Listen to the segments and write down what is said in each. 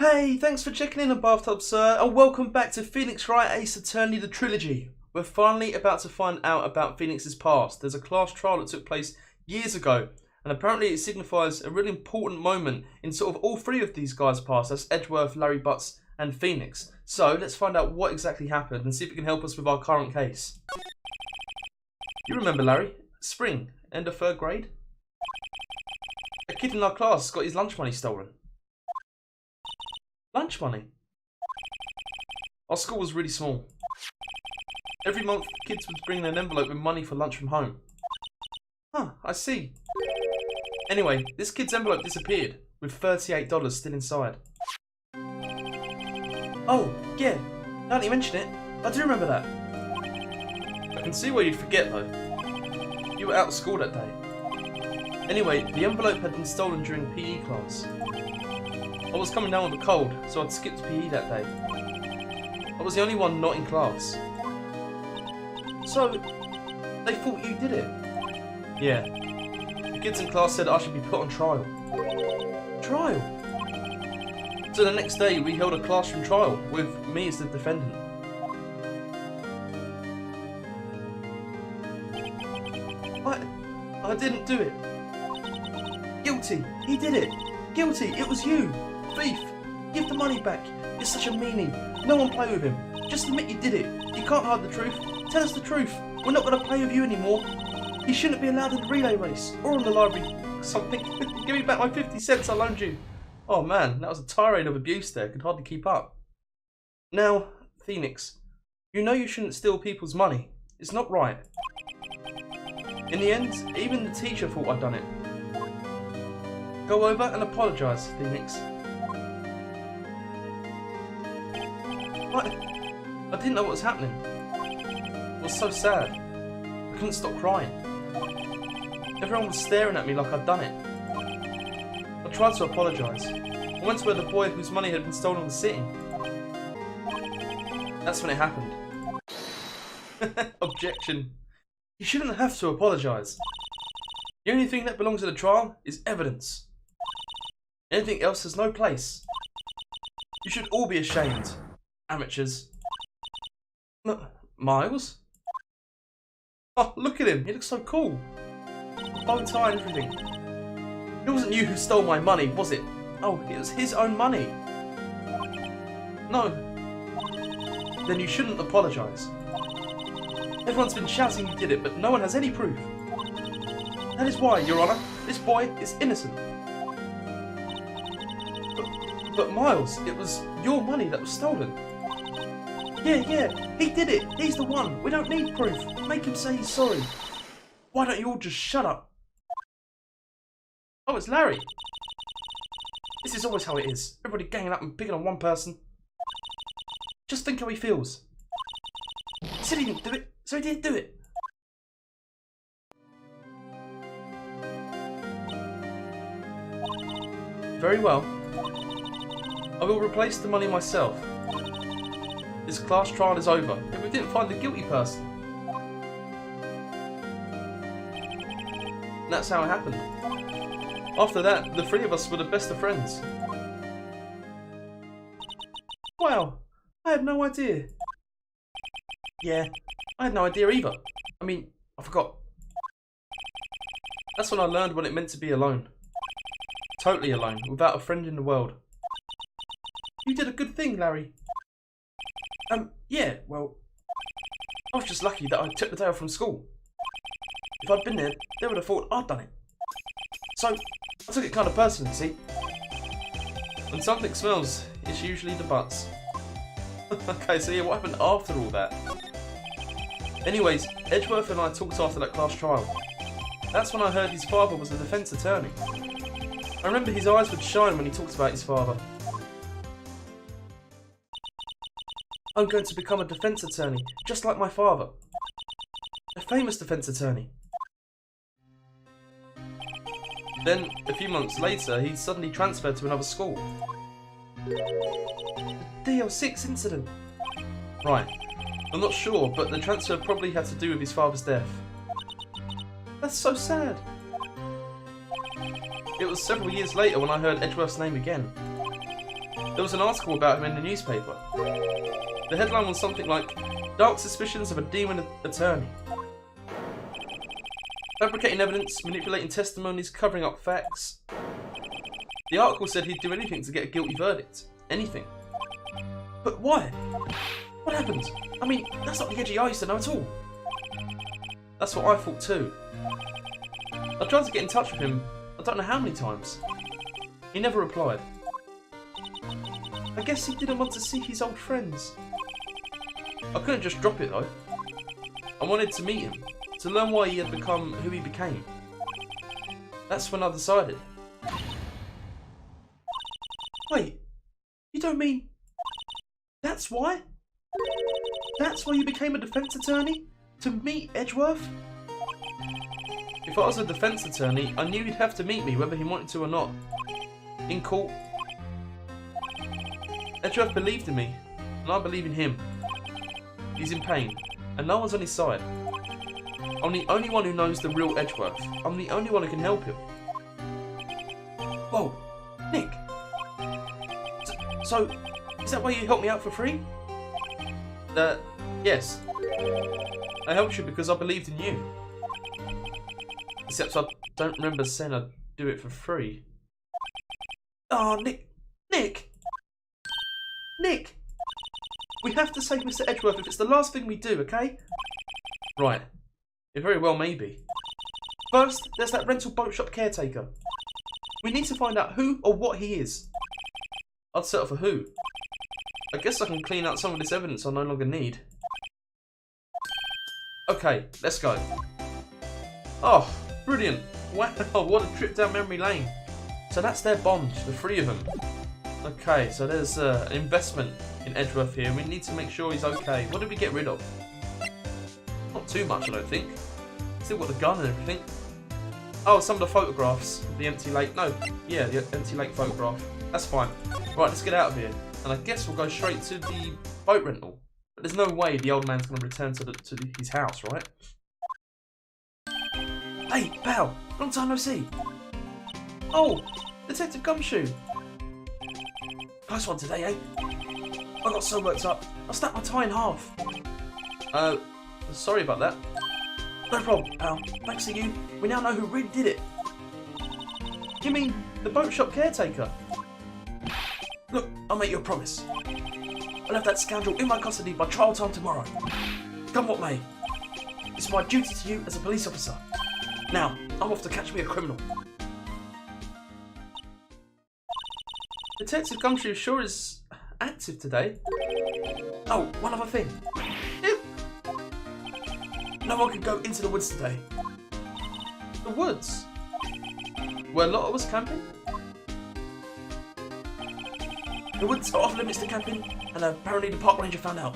Hey, thanks for checking in on Bathtub Sir, and welcome back to Phoenix Wright the Trilogy. We're finally about to find out about Phoenix's past. There's a class trial that took place years ago, and apparently it signifies a really important moment in sort of all three of these guys' past. That's Edgeworth, Larry Butts, and Phoenix. So let's find out what exactly happened and see if it can help us with our current case. You remember Larry? Spring, end of 3rd grade? A kid in our class got his lunch money stolen. Lunch money? Our school was really small. Every month, kids would bring an envelope with money for lunch from home. Huh, I see. Anyway, this kid's envelope disappeared, with $38 still inside. Oh, yeah, now that you mention it, I do remember that. I can see why you'd forget though. You were out of school that day. Anyway, the envelope had been stolen during PE class. I was coming down with a cold, so I'd skipped PE that day. I was the only one not in class. So, they thought you did it? Yeah. The kids in class said I should be put on trial. Trial? So the next day we held a classroom trial, with me as the defendant. I didn't do it. Guilty. He did it. Guilty. It was you. Thief. Give the money back. You're such a meanie. No one play with him. Just admit you did it. You can't hide the truth. Tell us the truth. We're not going to play with you anymore. You shouldn't be allowed in the relay race or on the library. Something. Give me back my 50 cents I loaned you. Oh man, that was a tirade of abuse there. Could hardly keep up. Now, Phoenix, you know you shouldn't steal people's money. It's not right. In the end, even the teacher thought I'd done it. Go over and apologise, Phoenix. I didn't know what was happening. It was so sad. I couldn't stop crying. Everyone was staring at me like I'd done it. I tried to apologise. I went to where the boy whose money had been stolen was sitting. That's when it happened. Objection. You shouldn't have to apologise. The only thing that belongs at a trial is evidence. Anything else has no place. You should all be ashamed. Amateurs. Miles? Oh, look at him. He looks so cool. Bow tie and everything. It wasn't you who stole my money, was it? Oh, it was his own money. No. Then you shouldn't apologise. Everyone's been shouting you did it, but no one has any proof. That is why, Your Honour, this boy is innocent. But Miles, it was your money that was stolen. Yeah, he did it. He's the one. We don't need proof. Make him say he's sorry. Why don't you all just shut up? Oh, it's Larry. This is always how it is. Everybody ganging up and picking on one person. Just think how he feels. He said he didn't do it, so he didn't do it. Very well. I will replace the money myself. This class trial is over, and we didn't find the guilty person. And that's how it happened. After that, the three of us were the best of friends. Wow, I had no idea. Yeah, I had no idea either. I mean, I forgot. That's when I learned what it meant to be alone. Totally alone, without a friend in the world. You did a good thing, Larry. Yeah, well, I was just lucky that I took the day off from school. If I'd been there, they would have thought I'd done it. So, I took it kind of personally, see? When something smells, it's usually the butts. Okay, so yeah, what happened after all that? Anyways, Edgeworth and I talked after that class trial. That's when I heard his father was a defence attorney. I remember his eyes would shine when he talked about his father. I'm going to become a defence attorney, just like my father. A famous defence attorney. Then, a few months later, he suddenly transferred to another school. The DL6 incident. Right. I'm not sure, but the transfer probably had to do with his father's death. That's so sad. It was several years later when I heard Edgeworth's name again. There was an article about him in the newspaper. The headline was something like, "Dark suspicions of a demon attorney. Fabricating evidence, manipulating testimonies, covering up facts." The article said he'd do anything to get a guilty verdict. Anything. But why? What happened? I mean, that's not the Edgy I used to know at all. That's what I thought too. I tried to get in touch with him, I don't know how many times. He never replied. I guess he didn't want to see his old friends. I couldn't just drop it though. I wanted to meet him, to learn why he had become who he became. That's when I decided. Wait, you don't mean... That's why? That's why you became a defense attorney? To meet Edgeworth? If I was a defense attorney, I knew he'd have to meet me whether he wanted to or not. In court. Edgeworth believed in me, and I believe in him. He's in pain, and no one's on his side. I'm the only one who knows the real Edgeworth. I'm the only one who can help him. Whoa, Nick. So, is that why you helped me out for free? Yes. I helped you because I believed in you. Except I don't remember saying I'd do it for free. Oh, Nick! We have to save Mr. Edgeworth if it's the last thing we do, okay? Right. It very well may be. First, there's that rental boat shop caretaker. We need to find out who or what he is. I'd settle for who. I guess I can clean out some of this evidence I no longer need. Okay, let's go. Oh, brilliant. Wow, what a trip down memory lane. So that's their bond, the three of them. Okay, so there's an investment in Edgeworth here. We need to make sure he's okay. What did we get rid of? Not too much, I don't think. Still got the gun and everything. Oh, some of the photographs of the empty lake. No, yeah, the empty lake photograph. That's fine. Right, let's get out of here. And I guess we'll go straight to the boat rental. But there's no way the old man's going to return to his house, right? Hey, pal. Long time no see. Oh, Detective Gumshoe. Nice one today, eh? I got so worked up, I snapped my tie in half. Sorry about that. No problem, pal. Thanks to you, we now know who really did it. You mean the boat shop caretaker? Look, I'll make you a promise. I'll have that scoundrel in my custody by trial time tomorrow. Come what may. It's my duty to you as a police officer. Now, I'm off to catch me a criminal. Detective Gumshoe sure is active today. Oh, one other thing. No one can go into the woods today. The woods? Where Lotta was camping? The woods are off limits to camping, and apparently the park ranger found out.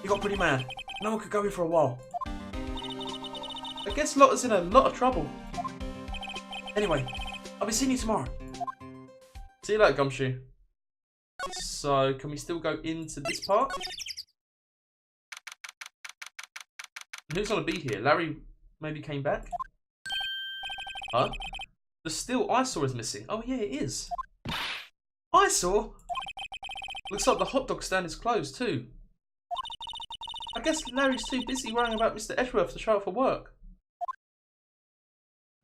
He got pretty mad. No one could go in for a while. I guess Lotta's in a lot of trouble. Anyway, I'll be seeing you tomorrow. See you later, Gumshoe. So, can we still go into this part? Who's gonna be here? Larry maybe came back? Huh? The steel eyesore is missing. Oh yeah, it is. Eyesore? Looks like the hot dog stand is closed too. I guess Larry's too busy worrying about Mr. Edgeworth to show up for work.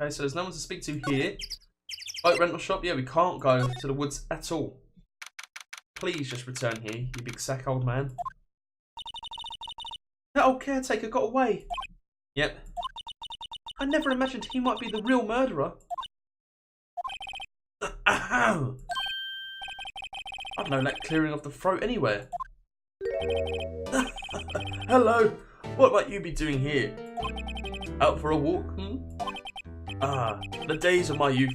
Okay, so there's no one to speak to here. Boat rental shop? Yeah, we can't go to the woods at all. Please just return here, you big sack old man. That old caretaker got away. Yep. I never imagined he might be the real murderer. I don't know, that clearing of the throat anywhere. Hello, what might you be doing here? Out for a walk, hmm? Ah, the days of my youth,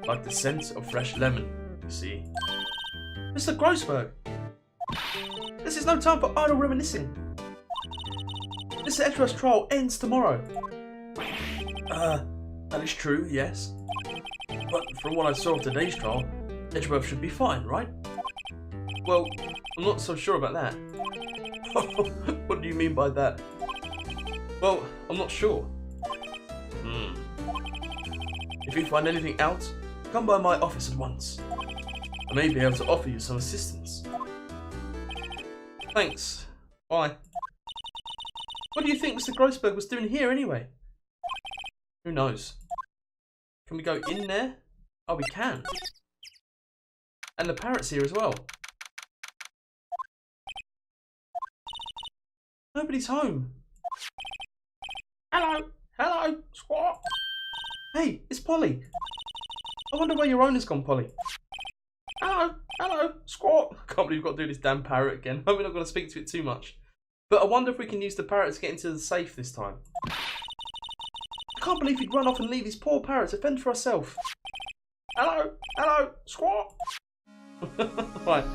like the scent of fresh lemon, you see. Mr. Grossberg, this is no time for idle reminiscing. Mr. Edgeworth's trial ends tomorrow. That is true, yes. But from what I saw of today's trial, Edgeworth should be fine, right? Well, I'm not so sure about that. What do you mean by that? Well, I'm not sure. If you find anything out, come by my office at once. I may be able to offer you some assistance. Thanks. Bye. What do you think Mr. Grossberg was doing here anyway? Who knows? Can we go in there? Oh, we can. And the parrot's here as well. Nobody's home. Hello. Hello. Squawk. Hey, it's Polly. I wonder where your owner's gone, Polly. Hello. Hello. Squawk. I can't believe we've got to do this damn parrot again. Hope we're not going to speak to it too much. But I wonder if we can use the parrot to get into the safe this time. I can't believe he'd run off and leave his poor parrot to fend for herself. Hello. Hello. Squawk. Right.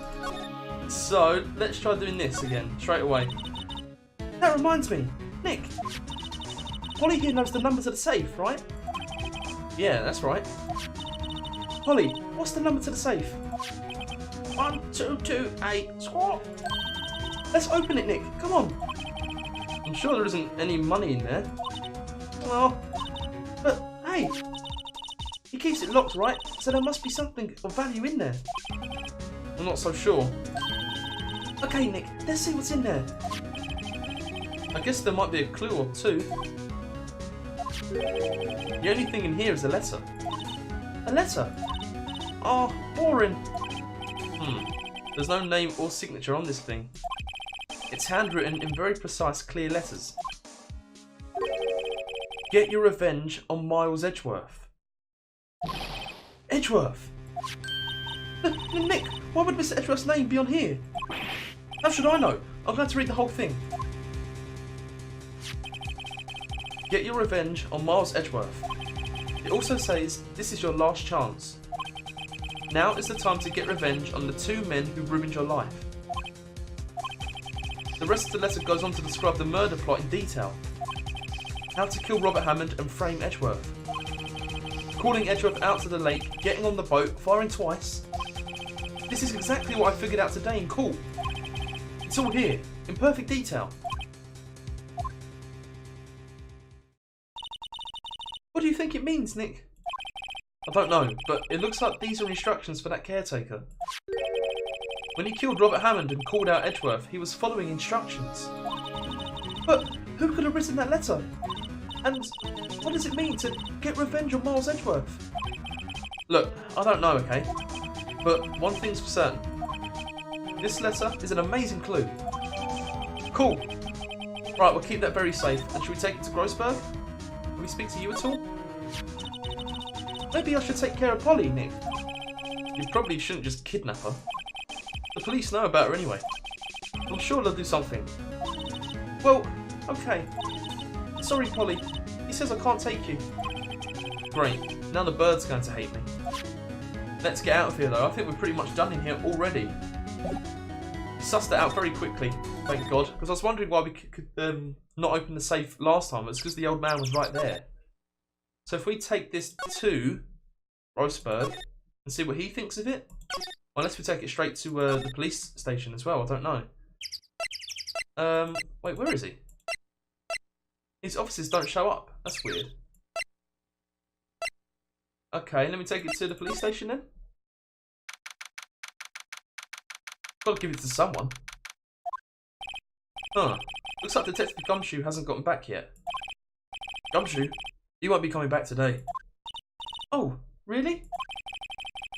So, let's try doing this again, straight away. That reminds me. Nick. Polly here knows the number to the safe, right? Yeah, that's right. Polly, what's the number to the safe? 1228 squawk. Let's open it, Nick. Come on. I'm sure there isn't any money in there. Oh, but hey, he keeps it locked, right? So there must be something of value in there. I'm not so sure. Okay, Nick, let's see what's in there. I guess there might be a clue or two. The only thing in here is a letter. A letter? Oh, boring. There's no name or signature on this thing. It's handwritten in very precise, clear letters. Get your revenge on Miles Edgeworth. Edgeworth? Nick, why would Mr. Edgeworth's name be on here? How should I know? I'm going to read the whole thing. Get your revenge on Miles Edgeworth. It also says, this is your last chance. Now is the time to get revenge on the two men who ruined your life. The rest of the letter goes on to describe the murder plot in detail. How to kill Robert Hammond and frame Edgeworth. Calling Edgeworth out to the lake, getting on the boat, firing twice. This is exactly what I figured out today in court. It's all here, in perfect detail. What do you think it means, Nick? I don't know, but it looks like these are instructions for that caretaker. When he killed Robert Hammond and called out Edgeworth, he was following instructions. But who could have written that letter? And what does it mean to get revenge on Miles Edgeworth? Look, I don't know, okay? But one thing's for certain. This letter is an amazing clue. Cool. Right, we'll keep that very safe. And should we take it to Grossberg? Can we speak to you at all? Maybe I should take care of Polly, Nick. You probably shouldn't just kidnap her. The police know about her anyway. I'm sure they'll do something. Well, okay. Sorry, Polly. He says I can't take you. Great. Now the bird's going to hate me. Let's get out of here, though. I think we're pretty much done in here already. Sussed it out very quickly, thank God. Because I was wondering why we could not open the safe last time. It's because the old man was right there. So if we take this to Grossberg and see what he thinks of it. Unless we take it straight to the police station as well, I don't know. Wait, where is he? His officers don't show up. That's weird. Okay, let me take it to the police station then. Gotta give it to someone. Huh. Looks like Detective Gumshoe hasn't gotten back yet. Gumshoe? He won't be coming back today. Oh, really?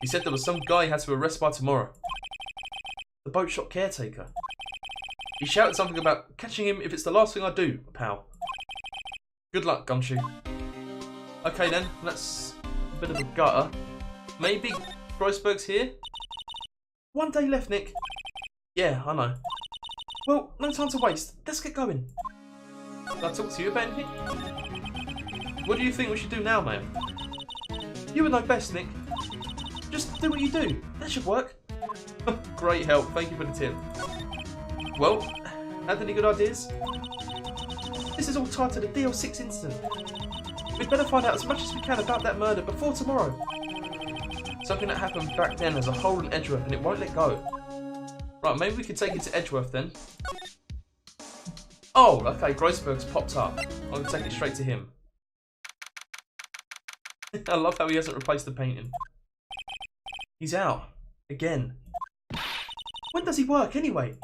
He said there was some guy he had to arrest by tomorrow. The boat shop caretaker. He shouted something about catching him if it's the last thing I do, pal. Good luck, Gumshoe. Okay then, that's a bit of a gutter. Maybe Grossberg's here? One day left, Nick. Yeah, I know. Well, no time to waste. Let's get going. Can I talk to you about anything? What do you think we should do now, ma'am? You would know best, Nick. Just do what you do. That should work. Great help. Thank you for the tip. Well, have any good ideas? This is all tied to the DL6 incident. We'd better find out as much as we can about that murder before tomorrow. Something that happened back then has a hole in Edgeworth and it won't let go. Right, maybe we could take it to Edgeworth then. Oh, okay, Grossberg's popped up. I'm going to take it straight to him. I love how he hasn't replaced the painting. He's out. Again. When does he work anyway?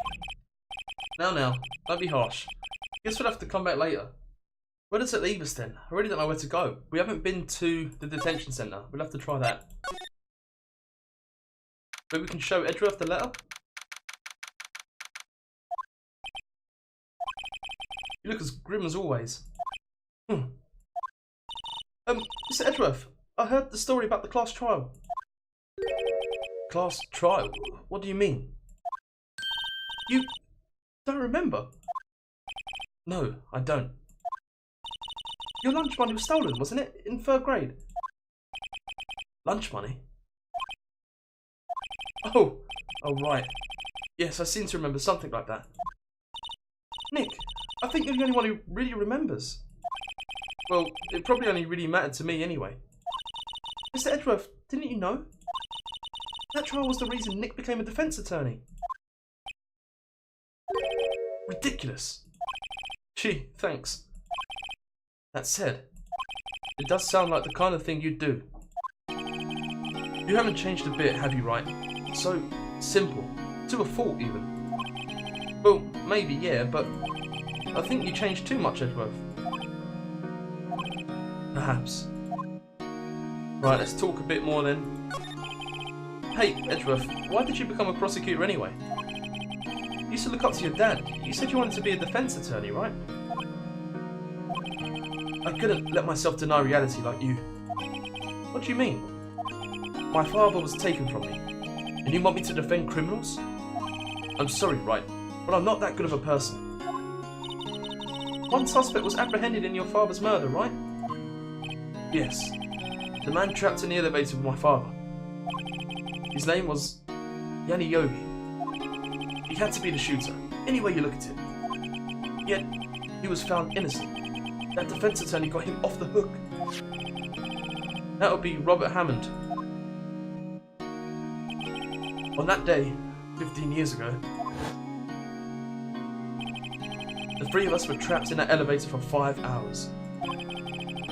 Now, don't be harsh. Guess we'll have to come back later. Where does it leave us then? I really don't know where to go. We haven't been to the detention centre. We'll have to try that. Maybe we can show Edgeworth the letter? You look as grim as always. Mr. Edgeworth, I heard the story about the class trial. Class trial? What do you mean? You don't remember? No, I don't. Your lunch money was stolen, wasn't it? In 3rd grade? Lunch money? Oh, right. Yes, I seem to remember something like that. Nick, I think you're the only one who really remembers. Well, it probably only really mattered to me anyway. Mr. Edgeworth, didn't you know? That trial was the reason Nick became a defence attorney. Ridiculous. Gee, thanks. That said, it does sound like the kind of thing you'd do. You haven't changed a bit, have you, Wright? So simple. To a fault, even. Well, maybe, yeah, but I think you changed too much, Edgeworth. Perhaps. Right, let's talk a bit more then. Hey, Edgeworth, why did you become a prosecutor anyway? You used to look up to your dad. You said you wanted to be a defence attorney, right? I couldn't let myself deny reality like you. What do you mean? My father was taken from me, and you want me to defend criminals? I'm sorry, Wright, but I'm not that good of a person. One suspect was apprehended in your father's murder, right? Yes. The man trapped in the elevator with my father. His name was Yanni Yogi. He had to be the shooter, any way you look at it. Yet, he was found innocent. That defence attorney got him off the hook. That would be Robert Hammond. On that day, 15 years ago, the 3 of us were trapped in that elevator for 5 hours.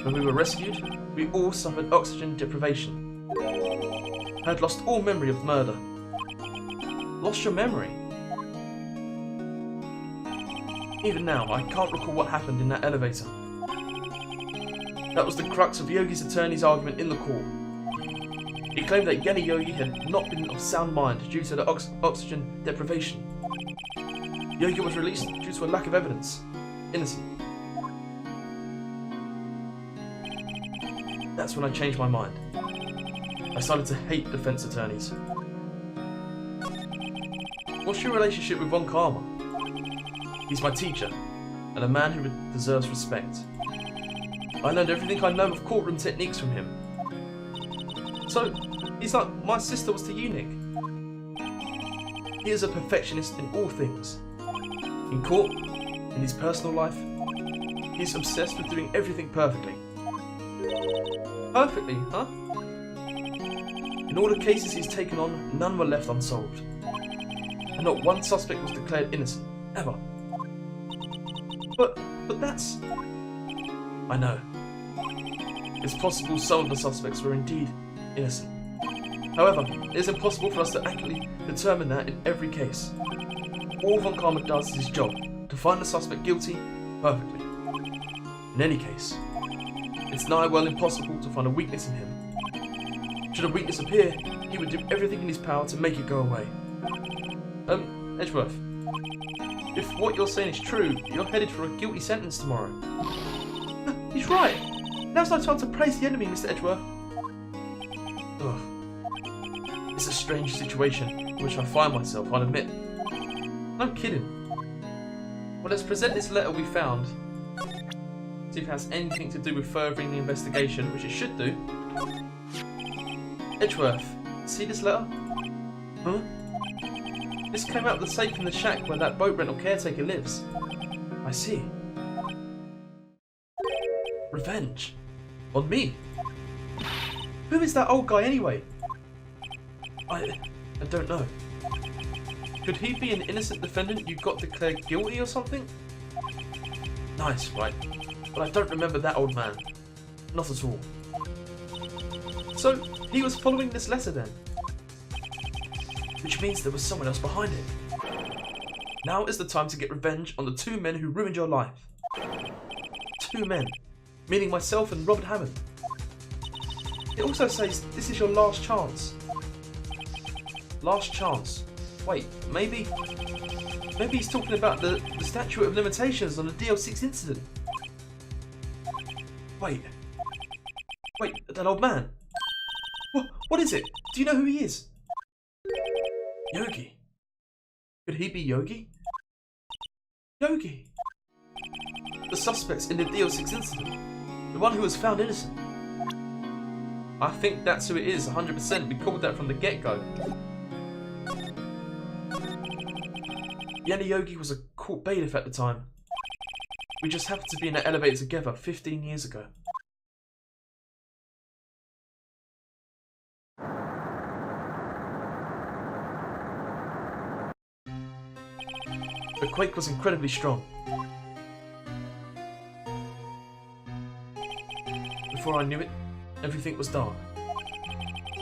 When we were rescued, we all suffered oxygen deprivation. I had lost all memory of the murder. Lost your memory? Even now, I can't recall what happened in that elevator. That was the crux of Yogi's attorney's argument in the court. He claimed that Yanni Yogi had not been of sound mind due to the oxygen deprivation. Yogi was released due to a lack of evidence. Innocent. That's when I changed my mind. I started to hate defence attorneys. What's your relationship with Von Karma? He's my teacher, and a man who deserves respect. I learned everything I know of courtroom techniques from him. So, he's like my sister was to you, Nick. He is a perfectionist in all things. In court, in his personal life, he's obsessed with doing everything perfectly. Perfectly, huh? In all the cases he's taken on, none were left unsolved. And not one suspect was declared innocent, ever. But that's... I know. It's possible some of the suspects were indeed innocent. However, it is impossible for us to accurately determine that in every case. All Von Karma does is his job, to find the suspect guilty perfectly. In any case, it's nigh well impossible to find a weakness in him. Should a weakness appear, he would do everything in his power to make it go away. Edgeworth, if what you're saying is true, you're headed for a guilty sentence tomorrow. He's right! Now's no time to praise the enemy, Mr. Edgeworth. Ugh. It's a strange situation in which I find myself, I'll admit. No kidding. Well, let's present this letter we found. See if it has anything to do with furthering the investigation, which it should do. Edgeworth, see this letter? Huh? This came out of the safe in the shack where that boat rental caretaker lives. I see. Revenge? On me? Who is that old guy anyway? I don't know. Could he be an innocent defendant you got declared guilty or something? Nice, right? But I don't remember that old man. Not at all. So, he was following this letter then? which means there was someone else behind it. Now is the time to get revenge on the two men who ruined your life. Two men, meaning myself and Robert Hammond. It also says this is your last chance. Last chance. Wait, maybe he's talking about the statute of limitations on the DL6 incident. Wait, that old man. What is it? Do you know who he is? Yogi. Could he be Yogi? Yogi. The suspects in the DL6 incident. The one who was found innocent. I think that's who it is, 100%. We called that from the get-go. Yogi was a court bailiff at the time. We just happened to be in an elevator together 15 years ago. The quake was incredibly strong. Before I knew it, everything was dark.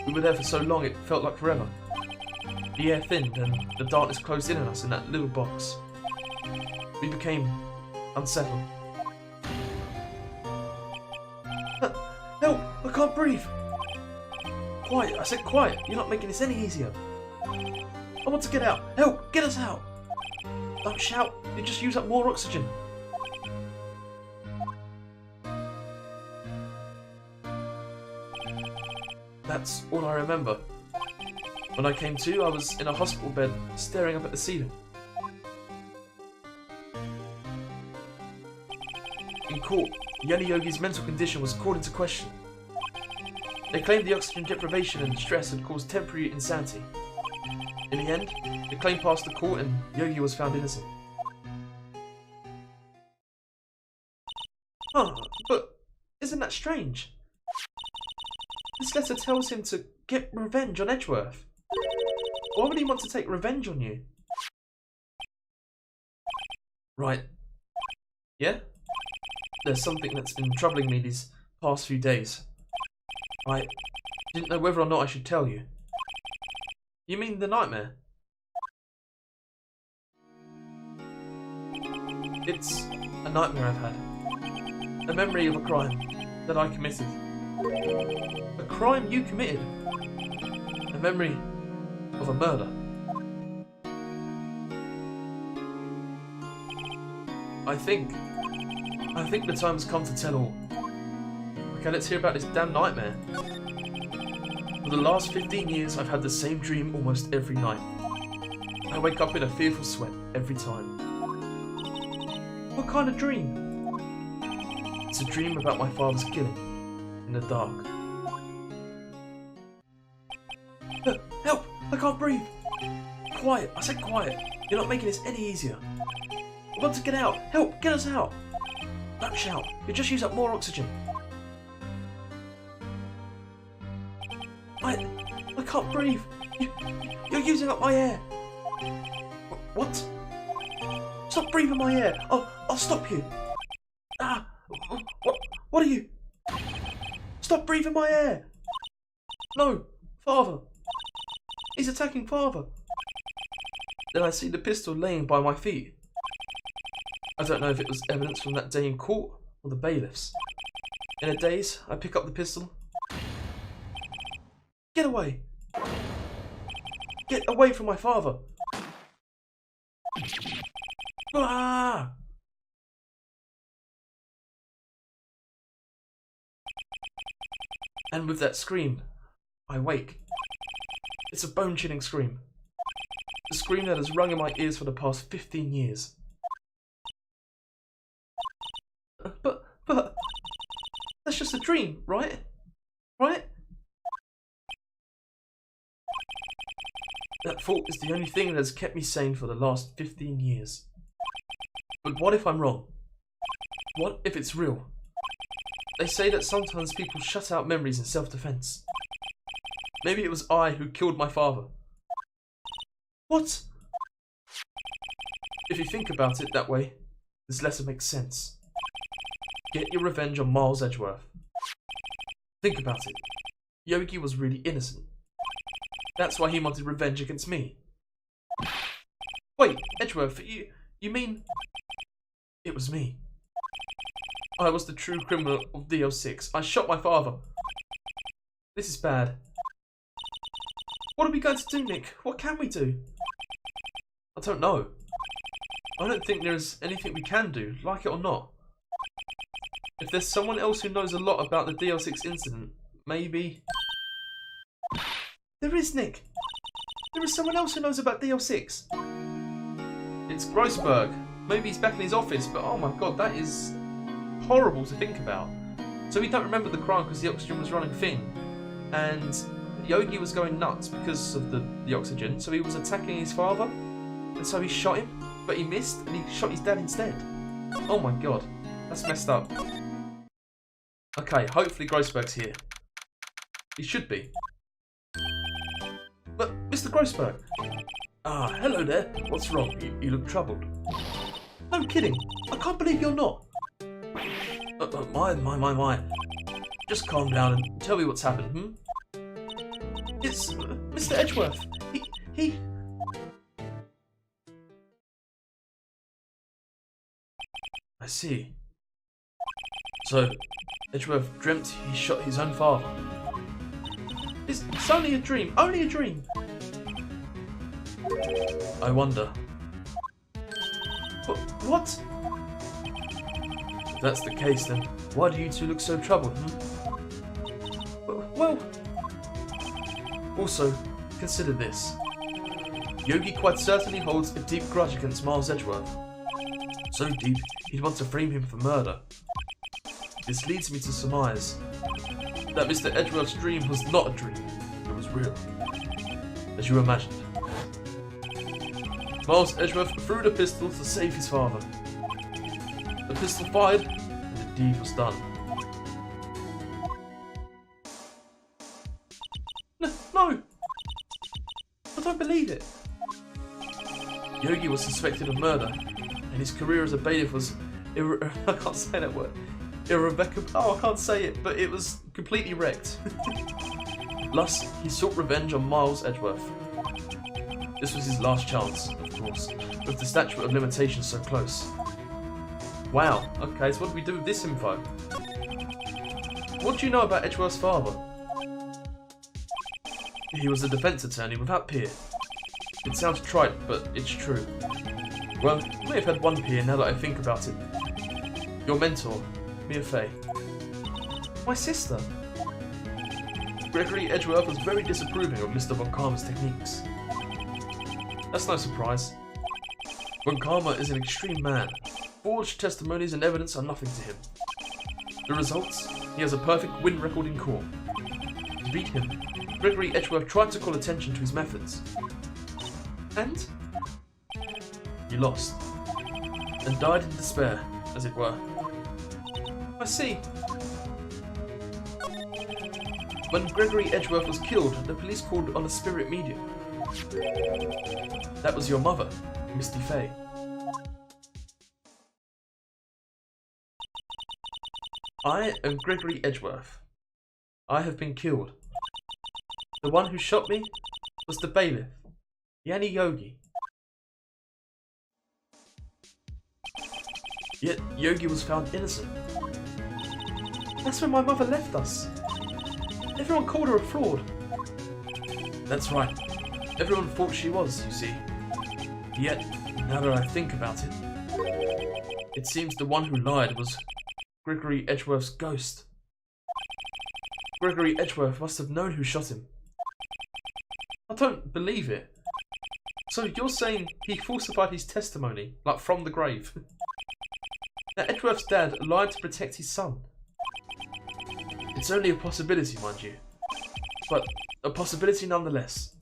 We were there for so long it felt like forever. The air thinned and the darkness closed in on us in that little box. We became unsettled. Help! I can't breathe! Quiet! I said quiet! You're not making this any easier. I want to get out! Help! Get us out! Don't shout! You just use up more oxygen. That's all I remember. When I came to, I was in a hospital bed, staring up at the ceiling. In court, Yogi's mental condition was called into question. They claimed the oxygen deprivation and stress had caused temporary insanity. In the end, the claim passed the court and Yogi was found innocent. Oh, but isn't that strange? This letter tells him to get revenge on Edgeworth. Why would he want to take revenge on you? Right. Yeah? There's something that's been troubling me these past few days. I didn't know whether or not I should tell you. You mean the nightmare? It's a nightmare I've had. A memory of a crime that I committed. A crime you committed. A memory of a murder. I think the time has come to tell all. Okay, let's hear about this damn nightmare. For the last 15 years, I've had the same dream almost every night. I wake up in a fearful sweat every time. What kind of dream? It's a dream about my father's killing in the dark. Help! I can't breathe! Quiet! I said quiet! You're not making this any easier. I want to get out! Help! Get us out! Don't shout! You just use up more oxygen. I can't breathe! You're using up my air! What? Stop breathing my air! I'll stop you! Ah! What are you? Stop breathing my air! No! Father! He's attacking Father! Then I see the pistol laying by my feet. I don't know if it was evidence from that day in court or the bailiffs. In a daze, I pick up the pistol. Get away! Get away from my father! Ah! And with that scream, I wake. It's a bone-chilling scream. A scream that has rung in my ears for the past 15 years. But, that's just a dream, right? Right? That thought is the only thing that has kept me sane for the last 15 years. But what if I'm wrong? What if it's real? They say that sometimes people shut out memories in self-defense. Maybe it was I who killed my father. What? If you think about it that way, this letter makes sense. Get your revenge on Miles Edgeworth. Think about it. Yogi was really innocent. That's why he wanted revenge against me. Wait, Edgeworth, you mean... It was me. I was the true criminal of DL6. I shot my father. This is bad. What are we going to do, Nick? What can we do? I don't know. I don't think there's anything we can do, like it or not. If there's someone else who knows a lot about the DL6 incident, maybe... There is, Nick! There is someone else who knows about DL6. It's Grossberg. Maybe he's back in his office, but oh my god, that is horrible to think about. So we don't remember the crime because the oxygen was running thin. And Yogi was going nuts because of the oxygen, so he was attacking his father. And so he shot him, but he missed, and he shot his dad instead. Oh my god, that's messed up. Okay, hopefully Grossberg's here. He should be. But, Mr. Grossberg! Ah, hello there. What's wrong? You look troubled. No kidding. I can't believe you're not. My. Just calm down and tell me what's happened, hmm? It's Mr. Edgeworth. He... I see. So, Edgeworth dreamt he shot his own father. It's only a dream. Only a dream. I wonder. What? If that's the case, then why do you two look so troubled, Well... Also, consider this. Yogi quite certainly holds a deep grudge against Miles Edgeworth. So deep, he'd want to frame him for murder. This leads me to surmise that Mr. Edgeworth's dream was not a dream, it was real. As you imagined. Miles Edgeworth threw the pistol to save his father. The pistol fired, and the deed was done. No! I don't believe it! Yogi was suspected of murder, and his career as a bailiff was I can't say that word. Irrevocable. Oh, I can't say it, but it was completely wrecked. Thus, he sought revenge on Miles Edgeworth. This was his last chance, of course, with the statute of limitations so close. Wow, okay, so what do we do with this info? What do you know about Edgeworth's father? He was a defense attorney without peer. It sounds trite, but it's true. Well, he may have had one peer now that I think about it. Your mentor, Mia Fey. My sister. Gregory Edgeworth was very disapproving of Mr. Von Karma's techniques. That's no surprise. Von Karma is an extreme man. Forged testimonies and evidence are nothing to him. The results? He has a perfect win record in court. To beat him, Gregory Edgeworth tried to call attention to his methods. And? He lost. And died in despair, as it were. I see. When Gregory Edgeworth was killed, the police called on a spirit medium. That was your mother, Misty Fey. I am Gregory Edgeworth. I have been killed. The one who shot me was the bailiff, Yanni Yogi. Yet Yogi was found innocent. That's when my mother left us. Everyone called her a fraud. That's right. Everyone thought she was, you see. Yet, now that I think about it, it seems the one who lied was Gregory Edgeworth's ghost. Gregory Edgeworth must have known who shot him. I don't believe it. So you're saying he falsified his testimony, like from the grave? That Edgeworth's dad lied to protect his son. It's only a possibility, mind you. But a possibility nonetheless.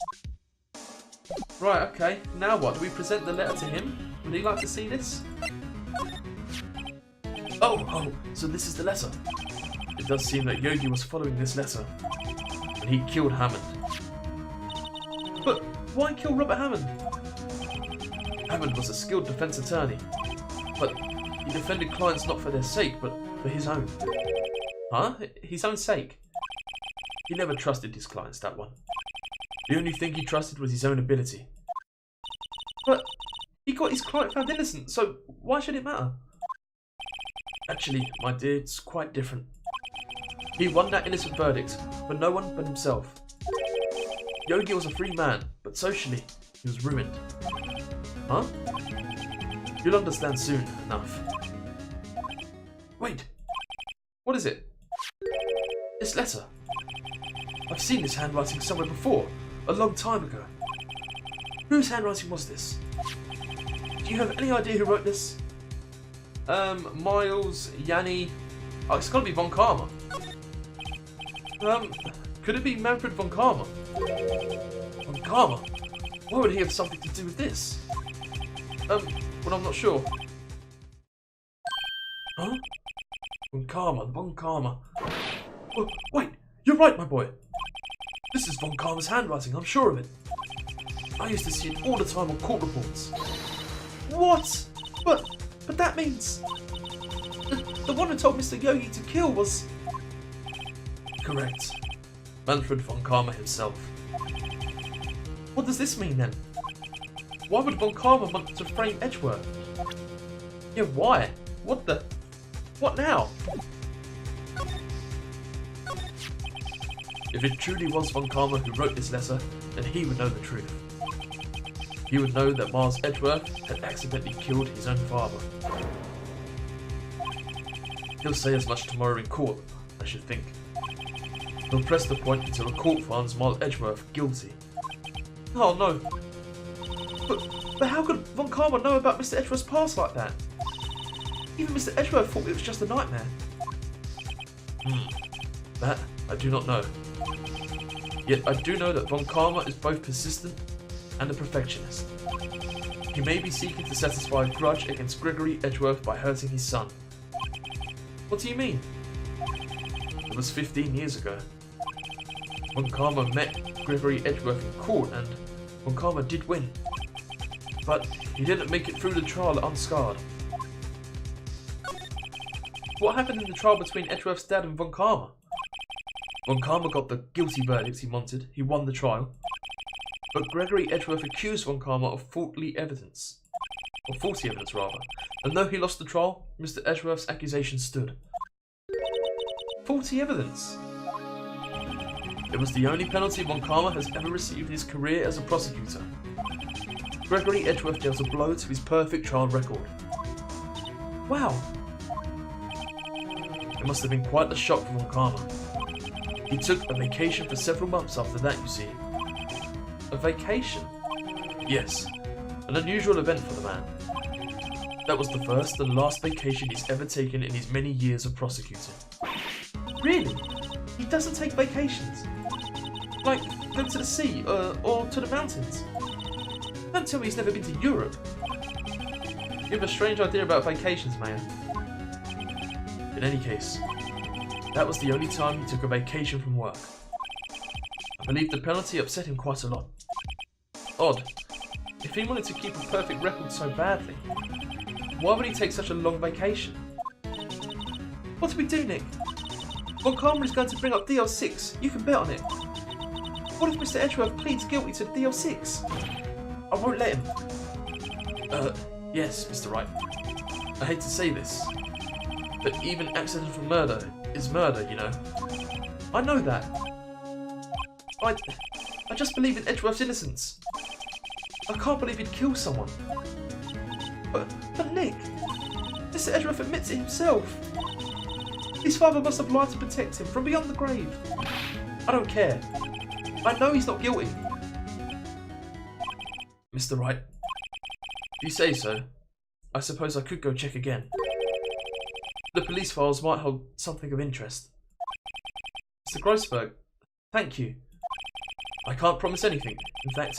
Right, okay. Now what? Do we present the letter to him? Would he like to see this? Oh, so this is the letter. It does seem that Yogi was following this letter. And he killed Hammond. But why kill Robert Hammond? Hammond was a skilled defense attorney. But he defended clients not for their sake, but for his own. Huh? His own sake? He never trusted his clients, that one. The only thing he trusted was his own ability. But he got his client found innocent, so why should it matter? Actually, my dear, it's quite different. He won that innocent verdict, for no one but himself. Yogi was a free man, but socially, he was ruined. Huh? You'll understand soon enough. Wait, what is it? This letter. I've seen this handwriting somewhere before, a long time ago. Whose handwriting was this? Do you have any idea who wrote this? Miles, Yanni... Oh, it's gotta be Von Karma. Could it be Manfred Von Karma? Von Karma? Why would he have something to do with this? Well, I'm not sure. Huh? Von Karma. Oh, wait, you're right, my boy. This is Von Karma's handwriting, I'm sure of it. I used to see it all the time on court reports. What? But that means... The one who told Mr. Yogi to kill was... Correct. Manfred Von Karma himself. What does this mean then? Why would Von Karma want to frame Edgeworth? Yeah, why? What the... What now? If it truly was Von Karma who wrote this letter, then he would know the truth. He would know that Miles Edgeworth had accidentally killed his own father. He'll say as much tomorrow in court, I should think. He'll press the point until the court finds Miles Edgeworth guilty. Oh no. But how could Von Karma know about Mr. Edgeworth's past like that? Even Mr. Edgeworth thought it was just a nightmare. That I do not know. Yet I do know that Von Karma is both persistent and a perfectionist. He may be seeking to satisfy a grudge against Gregory Edgeworth by hurting his son. What do you mean? It was 15 years ago. Von Karma met Gregory Edgeworth in court and Von Karma did win. But he didn't make it through the trial unscarred. What happened in the trial between Edgeworth's dad and Von Karma? Von Karma got the guilty verdict he wanted, he won the trial. But Gregory Edgeworth accused Von Karma of faulty evidence. Or faulty evidence rather. And though he lost the trial, Mr. Edgeworth's accusation stood. Faulty evidence? It was the only penalty Von Karma has ever received in his career as a prosecutor. Gregory Edgeworth dealt a blow to his perfect trial record. Wow! It must have been quite a shock for Von Karma. He took a vacation for several months after that, you see. A vacation? Yes, an unusual event for the man. That was the first and last vacation he's ever taken in his many years of prosecuting. Really? He doesn't take vacations? Like, go to the sea, or to the mountains? Don't tell me he's never been to Europe. You have a strange idea about vacations, man. In any case, that was the only time he took a vacation from work. I believe the penalty upset him quite a lot. Odd. If he wanted to keep a perfect record so badly, why would he take such a long vacation? What do we do, Nick? Von Karma is going to bring up DL6. You can bet on it. What if Mr. Edgeworth pleads guilty to DL6? I won't let him. Yes, Mr. Wright. I hate to say this, but even accidental murder is murder, you know. I know that. I just believe in Edgeworth's innocence. I can't believe he'd kill someone. But Nick, Mr. Edgeworth admits it himself. His father must have lied to protect him from beyond the grave. I don't care. I know he's not guilty. Mr. Wright, if you say so, I suppose I could go check again. The police files might hold something of interest. Mr. Grossberg, thank you. I can't promise anything. In fact,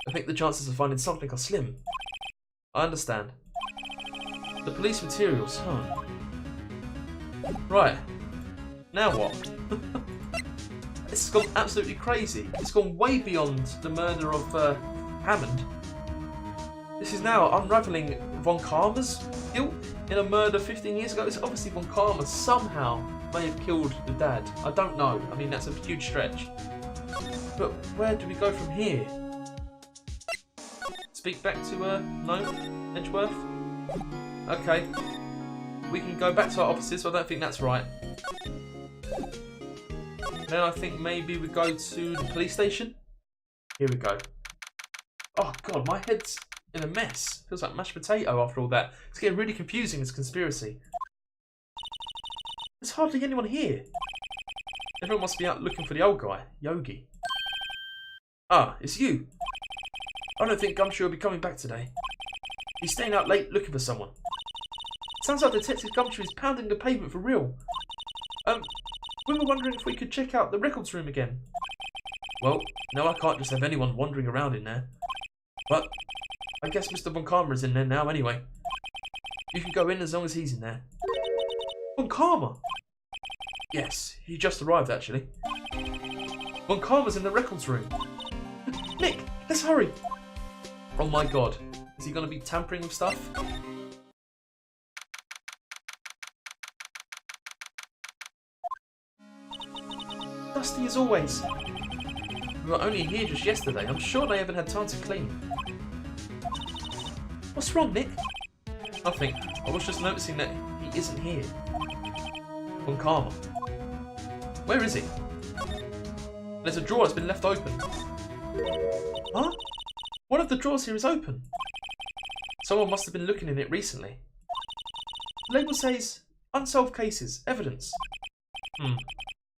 I think the chances of finding something are slim. I understand. The police materials, huh? Right. Now what? This has gone absolutely crazy. It's gone way beyond the murder of Hammond. This is now unravelling Von Karma's guilt in a murder 15 years ago. It's obviously Von Karma somehow may have killed the dad. I don't know. I mean, that's a huge stretch. but where do we go from here? Speak back to, no? Edgeworth? Okay. We can go back to our offices, but I don't think that's right. Then I think maybe we go to the police station. Here we go. Oh god, my head's in a mess. Feels like mashed potato after all that. It's getting really confusing, this conspiracy. There's hardly anyone here. Everyone must be out looking for the old guy, Yogi. Ah, it's you. I don't think Gumshoe will be coming back today. He's staying out late looking for someone. Sounds like Detective Gumshoe is pounding the pavement for real. We were wondering if we could check out the records room again. Well, now I can't just have anyone wandering around in there. But I guess Mr. Von Karma is in there now anyway. You can go in as long as he's in there. Von Karma? Yes, he just arrived actually. Von Karma's in the records room. Nick, let's hurry. Oh my god, is he going to be tampering with stuff? Dusty as always. We were only here just yesterday. I'm sure they haven't had time to clean. What's wrong, Nick? Nothing. I was just noticing that he isn't here. Von Karma. Where is he? There's a drawer that's been left open. Huh? One of the drawers here is open. Someone must have been looking in it recently. The label says, unsolved cases, evidence.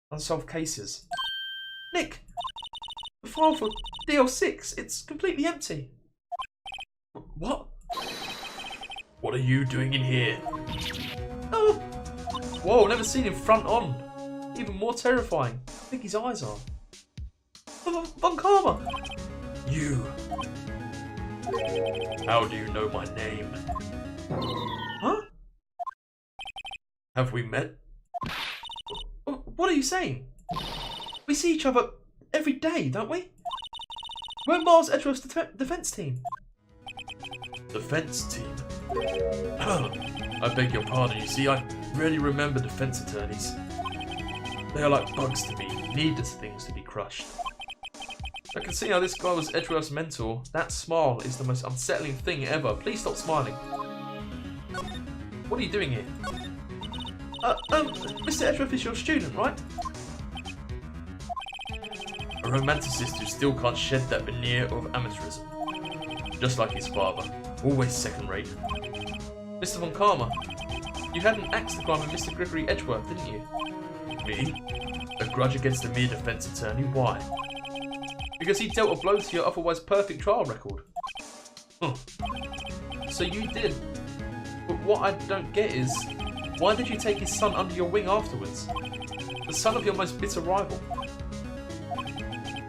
Unsolved cases. Nick! The file for DL6, it's completely empty. What? What are you doing in here? Oh! Whoa, never seen him front on. Even more terrifying. I think his eyes are. Von Karma! You. How do you know my name? Huh? Have we met? What are you saying? We see each other every day, don't we? We're Miles Edgeworth's defense team. Defense team? I beg your pardon, you see, I rarely remember defense attorneys. They are like bugs to me, needless things to be crushed. I can see how this guy was Edgeworth's mentor. That smile is the most unsettling thing ever. Please stop smiling. What are you doing here? Mr. Edgeworth is your student, right? A romanticist who still can't shed that veneer of amateurism. Just like his father. Always second rate. Mr. Von Karma, you had an axe to grind with Mr. Gregory Edgeworth, didn't you? Me? A grudge against a mere defense attorney? Why? Because he dealt a blow to your otherwise perfect trial record. Huh. So you did. But what I don't get is, why did you take his son under your wing afterwards? The son of your most bitter rival.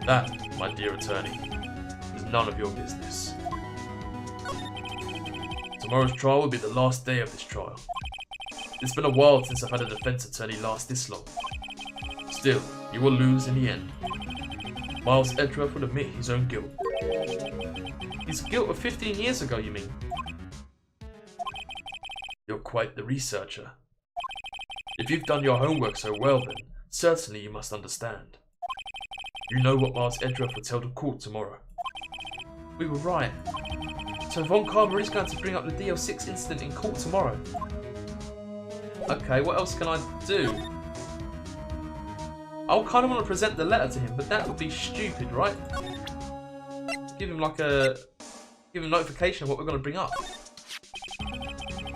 That, my dear attorney, is none of your business. Tomorrow's trial will be the last day of this trial. It's been a while since I've had a defense attorney last this long. Still, you will lose in the end. Miles Edgeworth will admit his own guilt. His guilt of 15 years ago, you mean? You're quite the researcher. If you've done your homework so well then, certainly you must understand. You know what Miles Edgeworth will tell the court tomorrow. We were right. So Von Karma is going to bring up the DL6 incident in court tomorrow. Okay, what else can I do? I kind of want to present the letter to him, but that would be stupid, right? Give him like give him notification of what we're going to bring up.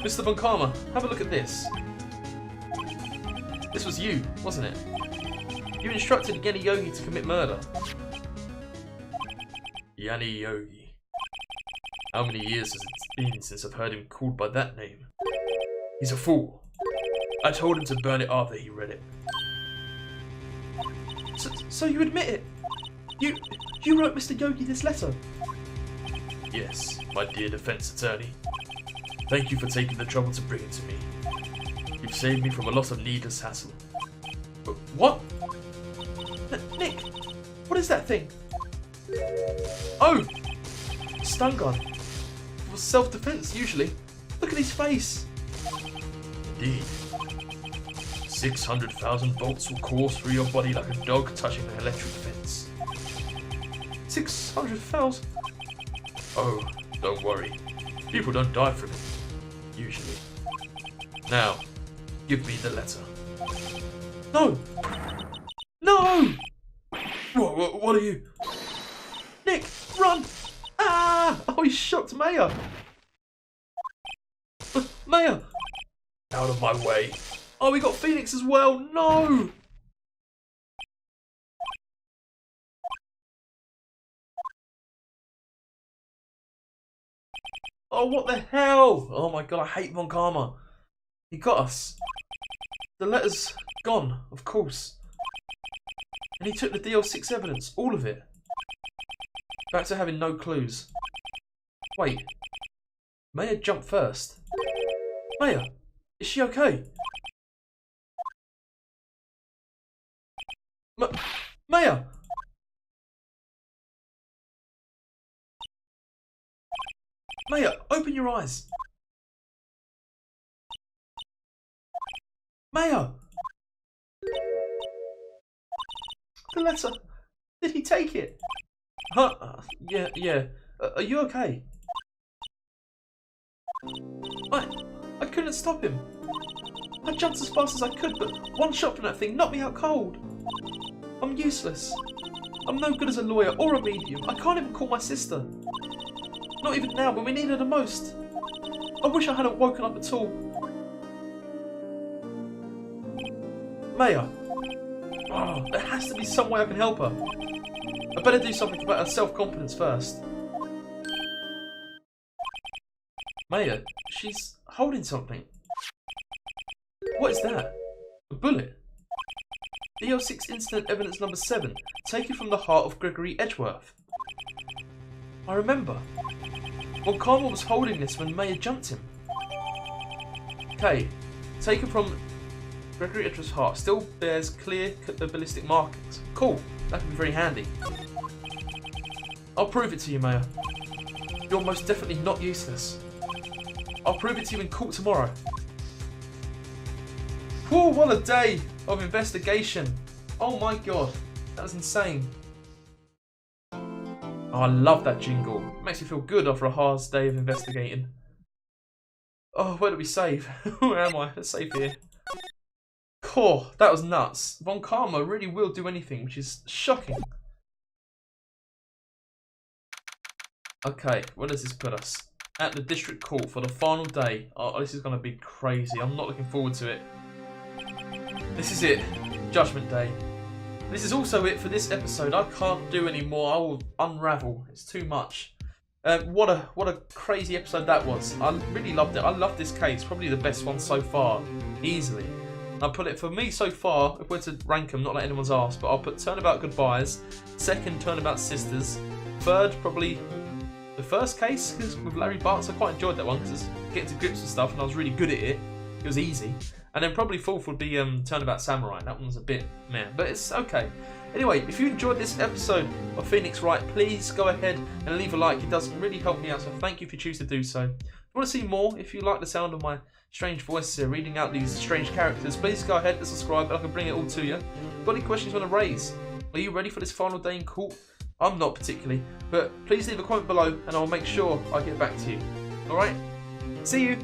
Mr. Von Karma, have a look at this. This was you, wasn't it? You instructed Yanni Yogi to commit murder. Yanni Yogi. How many years has it been since I've heard him called by that name? He's a fool. I told him to burn it after he read it. So you admit it? You wrote Mr. Yogi this letter? Yes, my dear defense attorney. Thank you for taking the trouble to bring it to me. You've saved me from a lot of needless hassle. But what? Nick, what is that thing? Oh! Stun gun. For self-defense, usually. Look at his face. Indeed. 600,000 volts will course through your body like a dog touching an electric fence. 600,000. Oh, don't worry. People don't die from it, usually. Now, give me the letter. No! No! What are you? Nick, run! Ah! Oh, he shocked Maya. Maya! Out of my way. Oh, we got Phoenix as well. No! Oh, what the hell? Oh my god, I hate Von Karma. He got us. The letter's gone, of course. And he took the DL6 evidence, all of it. Back to having no clues. Wait. Maya jumped first. Maya, is she okay? Maya! Maya, open your eyes. Maya! The letter. Did he take it? Huh? Yeah. Are you okay? I couldn't stop him. I jumped as fast as I could, but one shot from that thing knocked me out cold. I'm useless. I'm no good as a lawyer or a medium. I can't even call my sister. Not even now, when we need her the most. I wish I hadn't woken up at all. Maya. Oh, there has to be some way I can help her. I better do something about her self-confidence first. Maya, she's holding something. What is that? A bullet. DL6 incident evidence number 7, taken from the heart of Gregory Edgeworth. I remember. Von Karma was holding this when Maya jumped him. Okay, taken from Gregory Edgeworth's heart, still bears clear ballistic markings. Cool, that can be very handy. I'll prove it to you, Maya. You're most definitely not useless. I'll prove it to you in court tomorrow. Whoa, what a day of investigation. Oh my god, that was insane. Oh, I love that jingle. It makes me feel good after a hard day of investigating. Oh, where do we save? Where am I? Let's save here. Cool, that was nuts. Von Karma really will do anything, which is shocking. Okay, where does this put us? At the district court for the final day. Oh, this is going to be crazy. I'm not looking forward to it. This is it. Judgment Day. This is also it for this episode. I can't do any more. I will unravel. It's too much. What a crazy episode that was. I really loved it. I love this case. Probably the best one so far. Easily. I'll put it for me so far, if we're to rank them, not like anyone's asked, but I'll put Turnabout Goodbyes, second Turnabout Sisters, third probably the first case, because with Larry Bartz I quite enjoyed that one, because it's getting to grips with stuff and I was really good at it. It was easy. And then probably fourth would be Turnabout Samurai. That one was a bit meh, but it's okay. Anyway, if you enjoyed this episode of Phoenix Wright, please go ahead and leave a like. It does really help me out, so thank you if you choose to do so. If you want to see more, if you like the sound of my strange voice reading out these strange characters, please go ahead and subscribe and I can bring it all to you. Got any questions you want to raise? Are you ready for this final day in court? I'm not particularly, but please leave a comment below and I'll make sure I get back to you. Alright? See you!